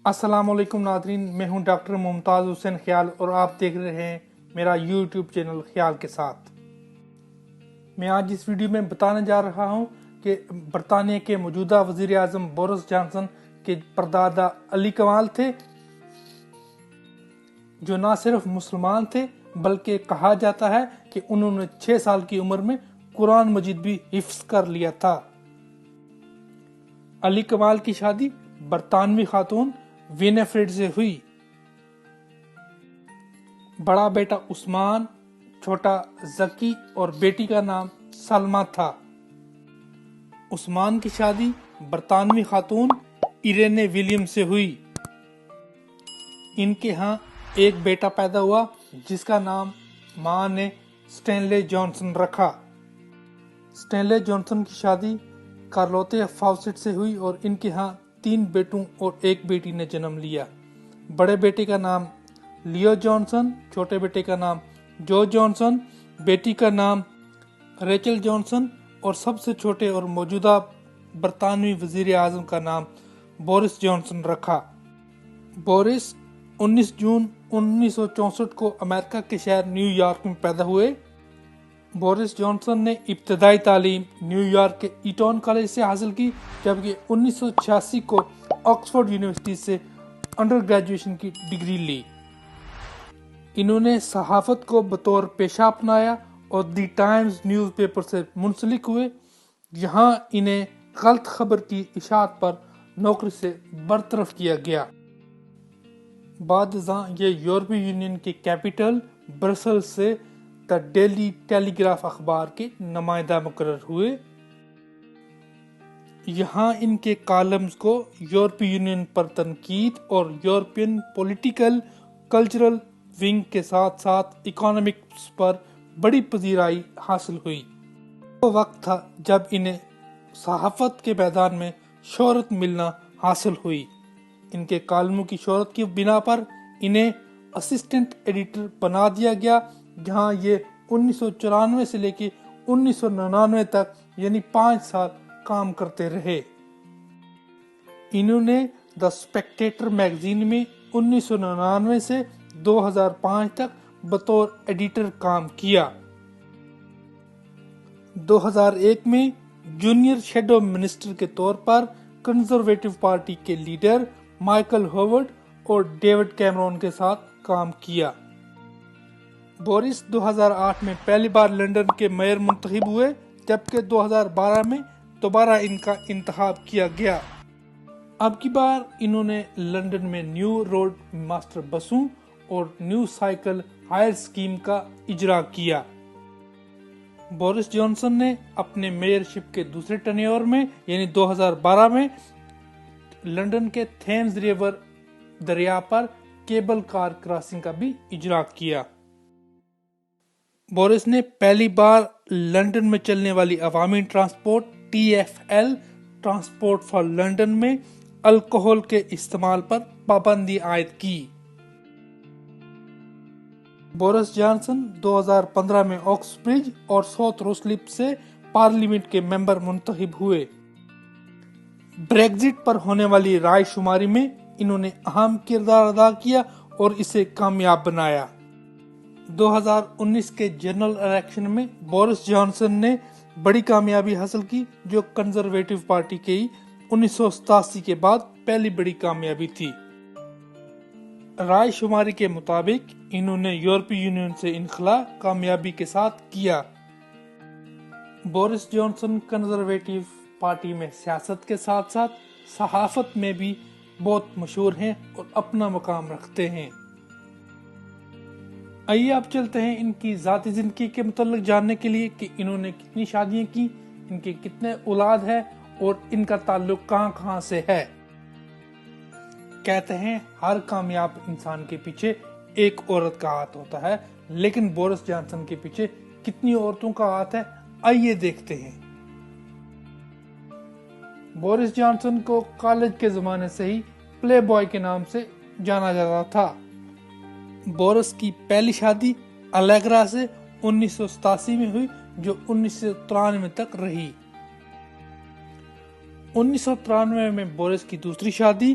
السلام علیکم ناظرین، میں ہوں ڈاکٹر ممتاز حسین خیال اور آپ دیکھ رہے ہیں میرا یوٹیوب چینل خیال کے ساتھ۔ میں آج اس ویڈیو میں بتانے جا رہا ہوں کہ برطانیہ کے موجودہ وزیر اعظم بورس جانسن کے پردادا علی کمال تھے، جو نہ صرف مسلمان تھے بلکہ کہا جاتا ہے کہ انہوں نے 6 سال کی عمر میں قرآن مجید بھی حفظ کر لیا تھا۔ علی کمال کی شادی برطانوی خاتون وینفریڈ سے ہوئی۔ بڑا بیٹا عثمان، چھوٹا زکی اور بیٹی کا نام سلمہ تھا۔ عثمان کی شادی برطانوی خاتون ایرینے ولیم سے ہوئی۔ ان کے ہاں ایک بیٹا پیدا ہوا جس کا نام ماں نے سٹینلے جانسن رکھا۔ سٹینلے جانسن کی شادی کارلوتے فاوسٹ سے ہوئی اور ان کے ہاں 3 بیٹوں اور 1 بیٹی نے جنم لیا۔ بڑے بیٹے کا نام لیو جانسن، چھوٹے بیٹے کا نام جو جانسن، بیٹی کا نام ریچل جانسن اور سب سے چھوٹے اور موجودہ برطانوی وزیر اعظم کا نام بورس جانسن رکھا۔ بورس 19 جون 1964 کو امریکہ کے شہر نیو یارک میں پیدا ہوئے۔ بورس جانسن نے ابتدائی تعلیم نیو یارک کے ایٹون کالج سے حاصل کی، جبکہ 1986 کو آکسفورڈ یونیورسٹی سے انڈر گریجویشن کی ڈگری لی۔ انہوں نے صحافت کو بطور پیشہ اپنایا اور دی ٹائمز نیوز پیپر سے منسلک ہوئے، جہاں انہیں غلط خبر کی اشاعت پر نوکری سے برطرف کیا گیا۔ بعد ازاں یہ یورپی یونین کے کیپٹل برسلز سے دی ڈیلی ٹیلی گراف اخبار کے نمائندہ مقرر ہوئے۔ یہاں ان کے کالمز کو یورپی یونین پر تنقید اور یورپین پولیٹیکل کلچرل ونگ کے ساتھ ساتھ اکانومکس پر بڑی پذیرائی حاصل ہوئی۔ وہ وقت تھا جب انہیں صحافت کے میدان میں شہرت ملنا حاصل ہوئی۔ ان کے کالموں کی شہرت کی بنا پر انہیں اسسٹنٹ ایڈیٹر بنا دیا گیا، جہاں یہ 1994 سے لے کے 1999 تک یعنی 5 سال کام کرتے رہے۔ انہوں نے دی اسپیکٹیٹر میگزین میں 1999 سے 2005 تک بطور ایڈیٹر کام کیا۔ 2001 میں جونیئر شیڈو منسٹر کے طور پر کنزرویٹو پارٹی کے لیڈر مائیکل ہوورڈ اور ڈیوڈ کیمرون کے ساتھ کام کیا۔ بورس 2008 میں پہلی بار لندن کے میئر منتخب ہوئے، جبکہ 2012 میں دوبارہ ان کا انتخاب کیا گیا۔ اب کی بار انہوں نے لندن میں نیو روڈ ماسٹر بسوں اور نیو سائیکل ہائر اسکیم کا اجرا کیا۔ بورس جانسن نے اپنے میئرشپ کے دوسرے ٹینیور میں یعنی 2012 میں لندن کے تھیمز ریور دریا پر کیبل کار کراسنگ کا بھی اجرا کیا۔ بورس نے پہلی بار لندن میں چلنے والی عوامی transport TfL transport for London میں الکوہل کے استعمال پر پابندی عائد کی۔ بورس جانسن 2015 میں آکسبرج اور ساؤتھ روسلپ سے پارلیمنٹ کے ممبر منتخب ہوئے۔ بریگزٹ پر ہونے والی رائے شماری میں انہوں نے اہم کردار ادا کیا اور اسے کامیاب بنایا۔ 2019 کے جنرل الیکشن میں بورس جانسن نے بڑی کامیابی حاصل کی، جو کنزرویٹو پارٹی کی 1987 کے بعد پہلی بڑی کامیابی تھی۔ رائے شماری کے مطابق انہوں نے یورپی یونین سے انخلا کامیابی کے ساتھ کیا۔ بورس جانسن کنزرویٹو پارٹی میں سیاست کے ساتھ ساتھ صحافت میں بھی بہت مشہور ہیں اور اپنا مقام رکھتے ہیں۔ آئیے اب چلتے ہیں ان کی ذاتی زندگی کے متعلق جاننے کے لیے کہ انہوں نے کتنی شادیاں کی، ان کے کتنے اولاد ہے اور ان کا تعلق کہاں کہاں سے ہے۔ کہتے ہیں ہر کامیاب انسان کے پیچھے ایک عورت کا ہاتھ ہوتا ہے، لیکن بورس جانسن کے پیچھے کتنی عورتوں کا ہاتھ ہے، آئیے دیکھتے ہیں۔ بورس جانسن کو کالج کے زمانے سے ہی پلے بوائے کے نام سے جانا جاتا تھا۔ بورس کی پہلی شادی الیگرا سے 1987 میں ہوئی، جو 1993 تک رہی۔ 1993 میں بورس کی دوسری شادی